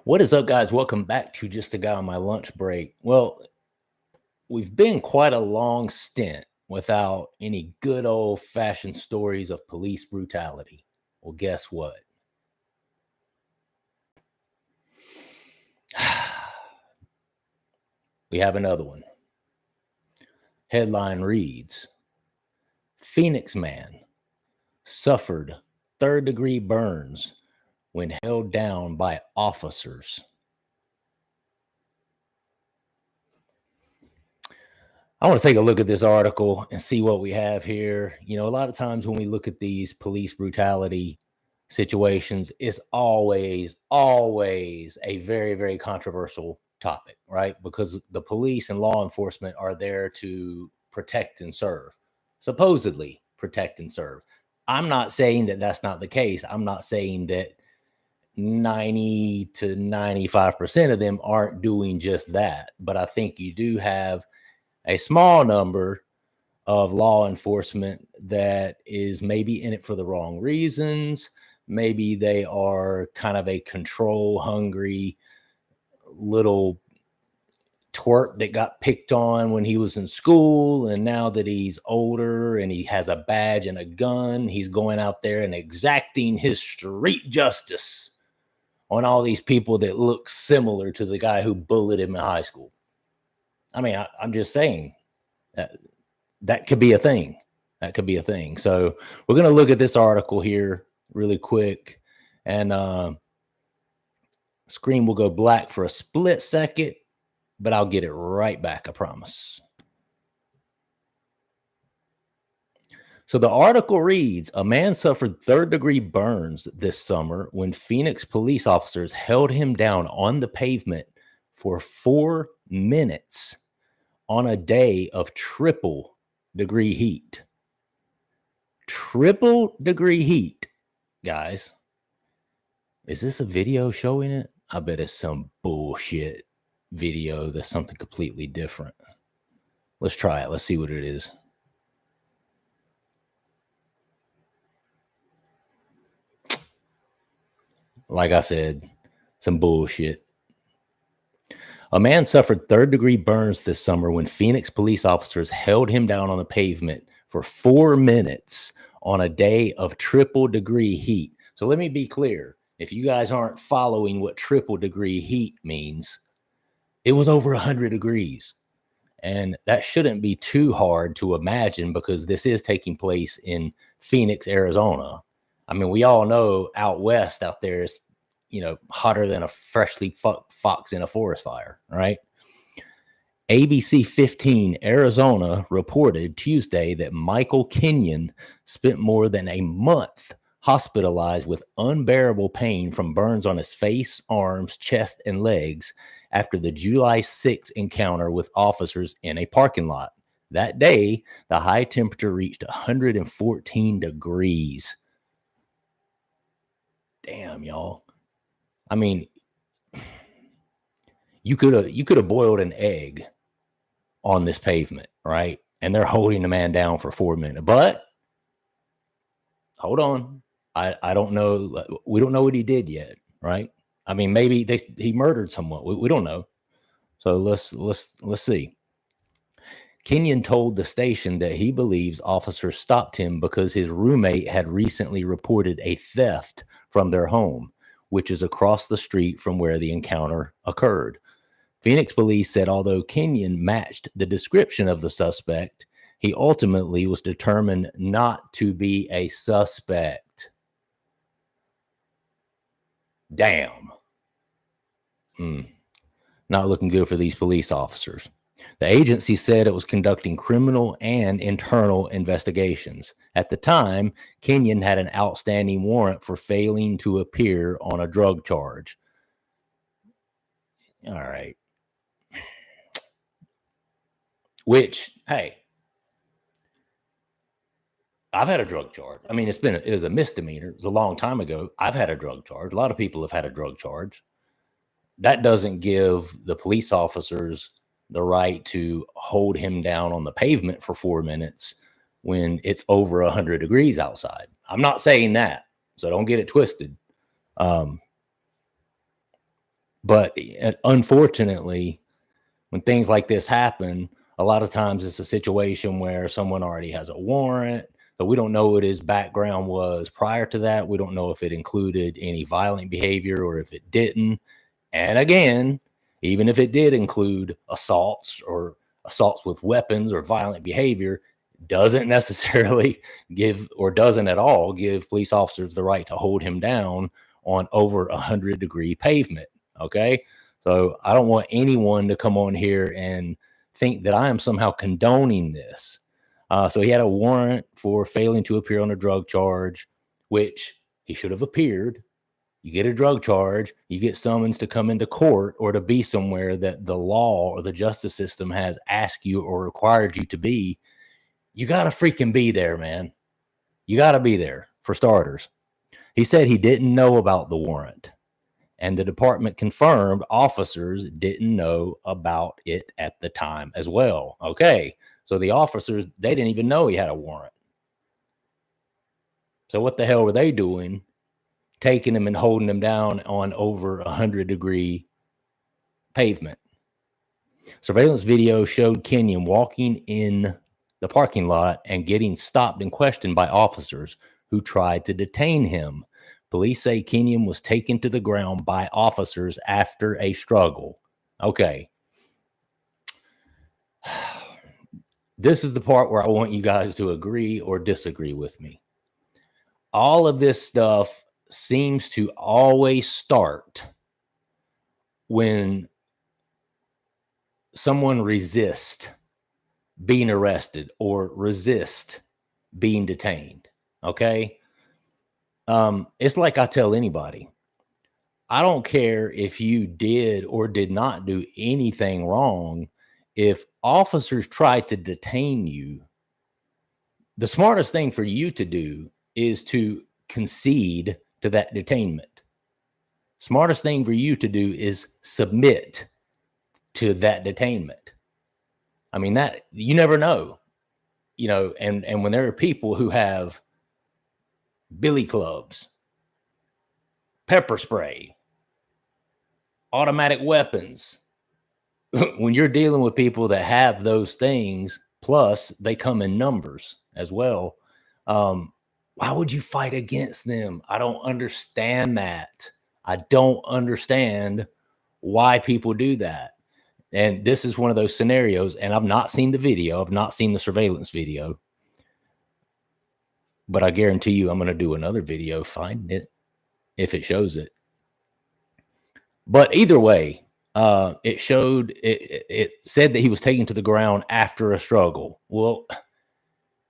What is up, guys? Welcome back to Just a Guy on My Lunch Break. Well, we've been quite a long stint without any good old fashioned stories of police brutality. Well, guess what? We have another one. Headline reads, Phoenix man suffered third-degree burns when held down by officers. I want to take a look at this article and see what we have here. You know, a lot of times when we look at these police brutality situations, it's always a very, very controversial topic, right? Because the police and law enforcement are there to protect and serve, supposedly protect and serve. I'm not saying that that's not the case. I'm not saying that 90 to 95% of them aren't doing just that. But I think you do have a small number of law enforcement that is maybe in it for the wrong reasons. Maybe they are kind of a control hungry little twerp that got picked on when he was in school. And now that he's older and he has a badge and a gun, he's going out there and exacting his street justice on all these people that look similar to the guy who bullied him in high school. I mean, I'm just saying that could be a thing. That could be a thing. So we're going to look at this article here really quick, and screen will go black for a split second, but I'll get it right back, I promise. So the article reads, a man suffered third-degree burns this summer when Phoenix police officers held him down on the pavement for 4 minutes on a day of triple-degree heat. Triple-degree heat, guys. Is this a video showing it? I bet it's some bullshit video that's something completely different. Let's try it. Let's see what it is. Like I said, some bullshit. A man suffered third-degree burns this summer when Phoenix police officers held him down on the pavement for 4 minutes on a day of triple-degree heat. So let me be clear. If you guys aren't following what triple-degree heat means, it was over 100 degrees. And that shouldn't be too hard to imagine because this is taking place in Phoenix, Arizona. I mean, we all know out west out there is, hotter than a freshly fucked fox in a forest fire, right? ABC 15 Arizona reported Tuesday that Michael Kenyon spent more than a month hospitalized with unbearable pain from burns on his face, arms, chest, and legs after the July 6 encounter with officers in a parking lot. That day, the high temperature reached 114 degrees. Damn, y'all. I mean, you could have boiled an egg on this pavement, right? And they're holding the man down for 4 minutes. But hold on, I don't know. We don't know what he did yet, right? I mean, maybe he murdered someone. We don't know. So let's see. Kenyon told the station that he believes officers stopped him because his roommate had recently reported a theft from their home, which is across the street from where the encounter occurred. Phoenix police said although Kenyon matched the description of the suspect, he ultimately was determined not to be a suspect. Damn. Not looking good for these police officers. The agency said it was conducting criminal and internal investigations. At the time, Kenyon had an outstanding warrant for failing to appear on a drug charge. All right. Which, hey, I've had a drug charge. I mean, it was a misdemeanor. It was a long time ago. I've had a drug charge. A lot of people have had a drug charge. That doesn't give the police officers the right to hold him down on the pavement for 4 minutes when it's over 100 degrees outside. I'm not saying that, so don't get it twisted. But unfortunately, when things like this happen, a lot of times it's a situation where someone already has a warrant, but we don't know what his background was prior to that. We don't know if it included any violent behavior or if it didn't. And again, even if it did include assaults or assaults with weapons or violent behavior, doesn't necessarily give or doesn't at all give police officers the right to hold him down on over 100-degree pavement. Okay. So I don't want anyone to come on here and think that I am somehow condoning this. So he had a warrant for failing to appear on a drug charge, which he should have appeared. You get a drug charge, you get summons to come into court or to be somewhere that the law or the justice system has asked you or required you to be. You got to freaking be there, man. You got to be there, for starters. He said he didn't know about the warrant, and the department confirmed officers didn't know about it at the time as well. Okay, so the officers, they didn't even know he had a warrant. So what the hell were they doing, taking him and holding him down on over 100-degree pavement? Surveillance video showed Kenyon walking in the parking lot and getting stopped and questioned by officers who tried to detain him. Police say Kenyon was taken to the ground by officers after a struggle. Okay. This is the part where I want you guys to agree or disagree with me. All of this stuff seems to always start when someone resists being arrested or resist being detained. Okay. It's like I tell anybody, I don't care if you did or did not do anything wrong. If officers try to detain you, the smartest thing for you to do is to concede to that detainment. Smartest thing for you to do is submit to that detainment. I mean, that you never know, and when there are people who have billy clubs, pepper spray, automatic weapons, when you're dealing with people that have those things, plus they come in numbers as well, why would you fight against them? I don't understand that. I don't understand why people do that. And this is one of those scenarios, and I've not seen the video. I've not seen the surveillance video. But I guarantee you I'm going to do another video finding it if it shows it. But either way, it showed, it said that he was taken to the ground after a struggle. Well,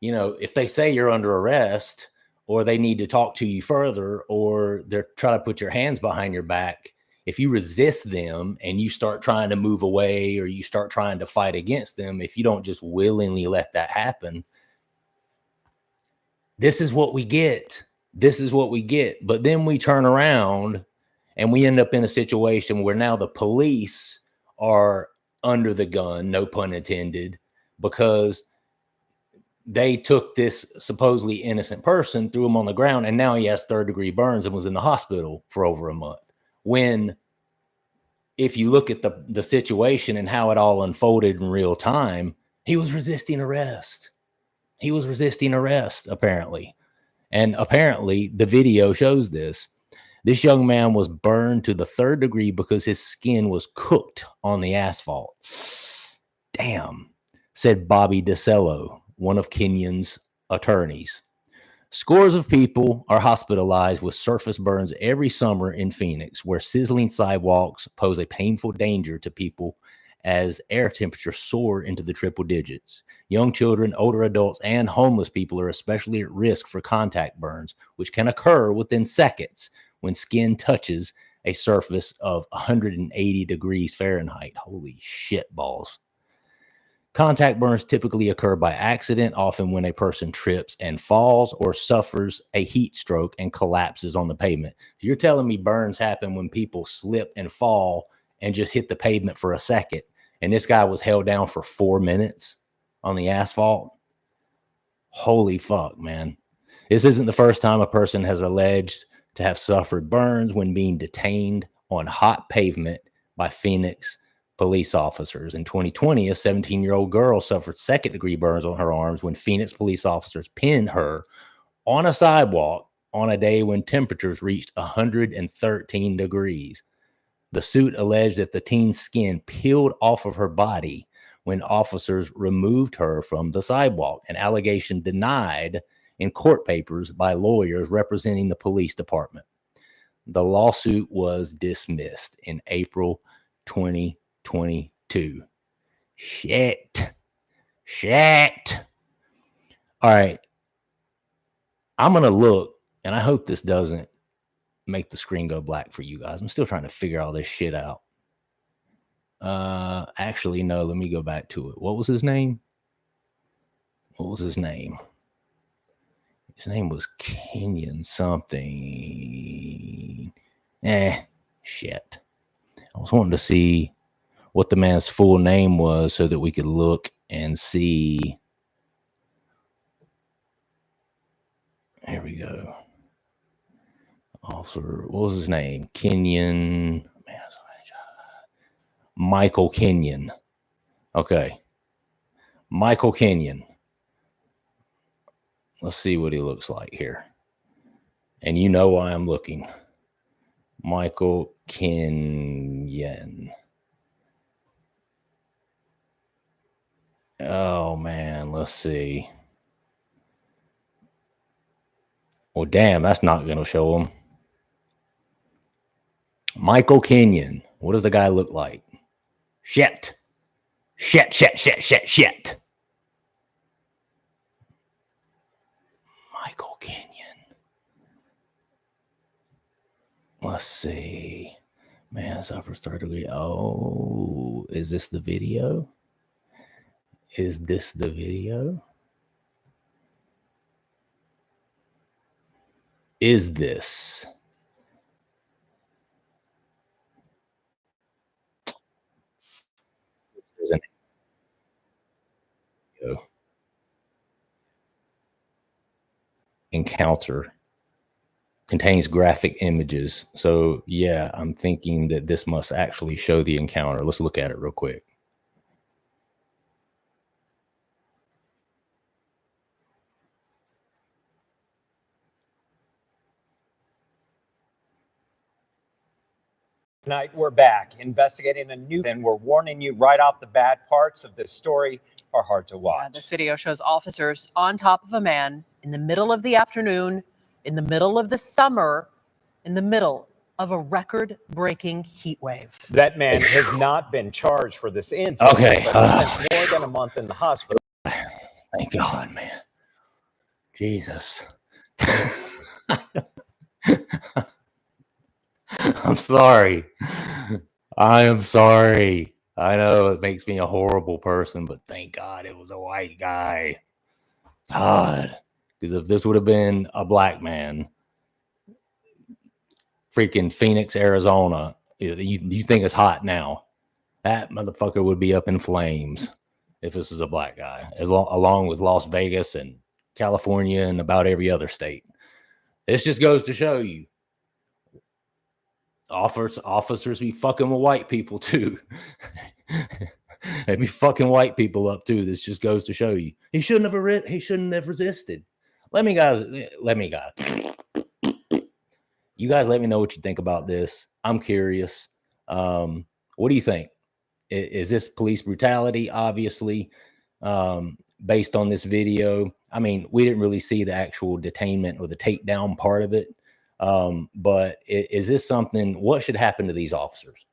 if they say you're under arrest or they need to talk to you further or they're trying to put your hands behind your back, if you resist them and you start trying to move away or you start trying to fight against them, if you don't just willingly let that happen, this is what we get. This is what we get. But then we turn around and we end up in a situation where now the police are under the gun, no pun intended, because they took this supposedly innocent person, threw him on the ground, and now he has third-degree burns and was in the hospital for over a month. When, if you look at the situation and how it all unfolded in real time, he was resisting arrest. He was resisting arrest, apparently. And apparently, the video shows this. This young man was burned to the third degree because his skin was cooked on the asphalt. Damn, said Bobby DeCello, one of Kenyon's attorneys. Scores of people are hospitalized with surface burns every summer in Phoenix, where sizzling sidewalks pose a painful danger to people as air temperatures soar into the triple digits. Young children, older adults, and homeless people are especially at risk for contact burns, which can occur within seconds when skin touches a surface of 180 degrees Fahrenheit. Holy shit balls. Contact burns typically occur by accident, often when a person trips and falls or suffers a heat stroke and collapses on the pavement. So you're telling me burns happen when people slip and fall and just hit the pavement for a second, and this guy was held down for 4 minutes on the asphalt? Holy fuck, man. This isn't the first time a person has alleged to have suffered burns when being detained on hot pavement by Phoenix police officers. In 2020, a 17-year-old girl suffered second-degree burns on her arms when Phoenix police officers pinned her on a sidewalk on a day when temperatures reached 113 degrees. The suit alleged that the teen's skin peeled off of her body when officers removed her from the sidewalk, an allegation denied in court papers by lawyers representing the police department. The lawsuit was dismissed in April 2022. Shit. All right. I'm going to look, and I hope this doesn't make the screen go black for you guys. I'm still trying to figure all this shit out. Actually, no, let me go back to it. What was his name? His name was Kenyon something. Shit. I was wanting to see what the man's full name was so that we could look and see. Here we go. Officer, what was his name? Kenyon. Michael Kenyon. Okay. Michael Kenyon. Let's see what he looks like here. And you know why I'm looking. Michael Kenyon. Oh, man. Let's see. Well, damn, that's not going to show him. Michael Kenyon. What does the guy look like? Shit. Michael Kenyon. Let's see. Man, upper third degree. Oh, is this the video? Is this an encounter? Contains graphic images. So yeah, I'm thinking that this must actually show the encounter. Let's look at it real quick. Tonight, we're back investigating a new, and we're warning you right off the bat, parts of this story are hard to watch. Yeah, this video shows officers on top of a man in the middle of the afternoon, in the middle of the summer, in the middle of a record-breaking heat wave. That man has not been charged for this incident. Okay. But spent more than a month in the hospital. Thank God, man. Jesus. I'm sorry. I am sorry. I know it makes me a horrible person, but thank God it was a white guy. God. Because if this would have been a black man, freaking Phoenix, Arizona, you think it's hot now, that motherfucker would be up in flames if this is a black guy, along with Las Vegas and California and about every other state. This just goes to show you. Officers be fucking with white people too. They be fucking white people up too. This just goes to show you he shouldn't have resisted. Let me guys. You guys let me know what you think about this. I'm curious. What do you think? Is this police brutality? Obviously, based on this video. I mean, we didn't really see the actual detainment or the takedown part of it. But is this something, what should happen to these officers?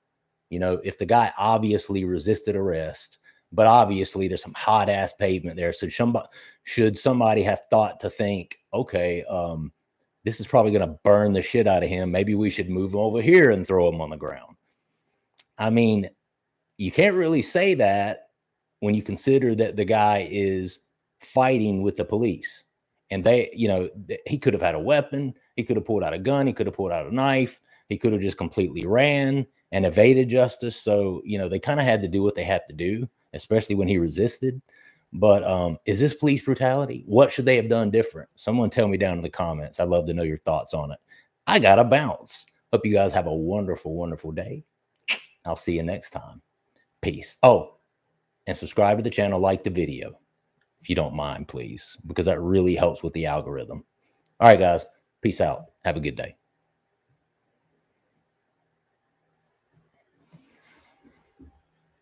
You know, if the guy obviously resisted arrest, but obviously there's some hot ass pavement there. So should somebody have thought to think, okay, this is probably going to burn the shit out of him. Maybe we should move him over here and throw him on the ground. I mean, you can't really say that when you consider that the guy is fighting with the police. And they, you know, he could have had a weapon. He could have pulled out a gun. He could have pulled out a knife. He could have just completely ran and evaded justice. So, you know, they kind of had to do what they had to do, especially when he resisted. But is this police brutality? What should they have done different? Someone tell me down in the comments. I'd love to know your thoughts on it. I got to bounce. Hope you guys have a wonderful, wonderful day. I'll see you next time. Peace. Oh, and subscribe to the channel, like the video, if you don't mind, please, because that really helps with the algorithm. All right, guys. Peace out. Have a good day.